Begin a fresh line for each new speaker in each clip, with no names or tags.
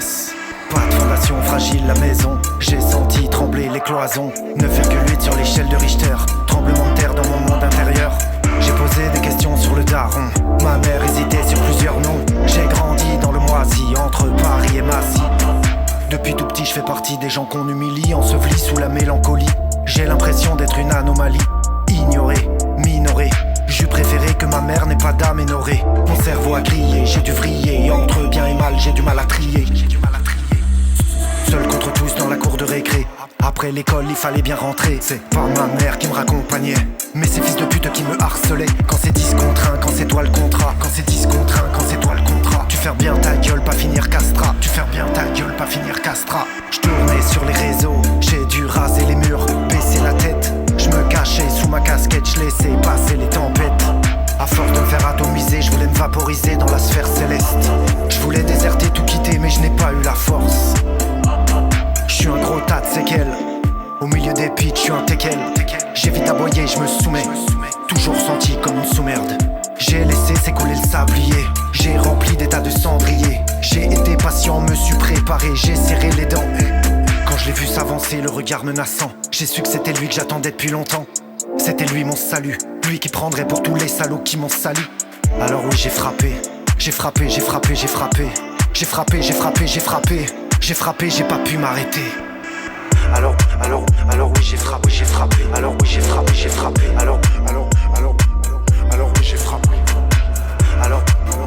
laisse. Pas de fondation, fragile la maison. J'ai senti trembler les cloisons. 9,8 sur l'échelle de Richter. Tremblement de terre dans mon monde intérieur. J'ai posé des questions sur le daron. Ma mère hésitait sur plusieurs noms. J'ai grandi dans le moisi, entre Paris et Massy. Depuis tout petit je fais partie des gens qu'on humilie, ensevelis sous la mélancolie. J'ai l'impression d'être une anomalie. Ignoré, minoré. J'eus préféré que ma mère n'ait pas d'âme énorée. Mon cerveau a grillé, j'ai dû vriller. Entre bien et mal, j'ai du mal à trier. Seul contre tous dans la cour de récré. Après l'école, il fallait bien rentrer. C'est pas ma mère qui me raccompagnait, mais ces fils de pute qui me harcelaient. Quand c'est 10 contre 1, quand c'est toi le contrat. Quand c'est 10 contre 1, quand c'est toi le contrat. Tu fermes bien ta gueule, pas finir castra. Tu fermes bien ta gueule, pas finir castra. J'tournais sur les réseaux, j'ai dû raser les murs, baisser la tête. J'me cachais sous ma casquette, j'laissais passer les tempêtes. À force de me faire atomiser, je voulais me vaporiser dans la sphère céleste. Je voulais déserter, tout quitter, mais je n'ai pas eu la force. Je suis un gros tas de séquelles. Au milieu des pitchs, je suis un teckel. J'ai vite aboyé, je me soumets. Toujours senti comme une sous-merde. J'ai laissé s'écouler le sablier. J'ai rempli des tas de cendriers. J'ai été patient, me suis préparé, j'ai serré les dents. Quand je l'ai vu s'avancer, le regard menaçant, j'ai su que c'était lui que j'attendais depuis longtemps. C'était lui mon salut, lui qui prendrait pour tous les salauds qui m'ont sali. Alors oui, j'ai frappé, j'ai frappé, j'ai frappé, j'ai frappé. J'ai frappé, j'ai frappé, j'ai frappé. J'ai frappé, j'ai pas pu m'arrêter. Alors oui j'ai frappé, j'ai frappé. Alors oui j'ai frappé, j'ai frappé. Alors oui j'ai frappé. Alors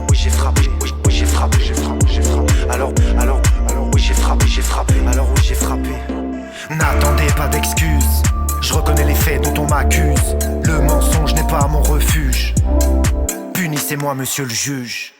oui j'ai frappé, oui j'ai frappé, j'ai frappé, j'ai frappé. Alors oui j'ai frappé, j'ai frappé. Alors oui j'ai frappé. N'attendez pas d'excuses, je reconnais les faits dont on m'accuse. Le mensonge n'est pas mon refuge. Punissez-moi monsieur le juge.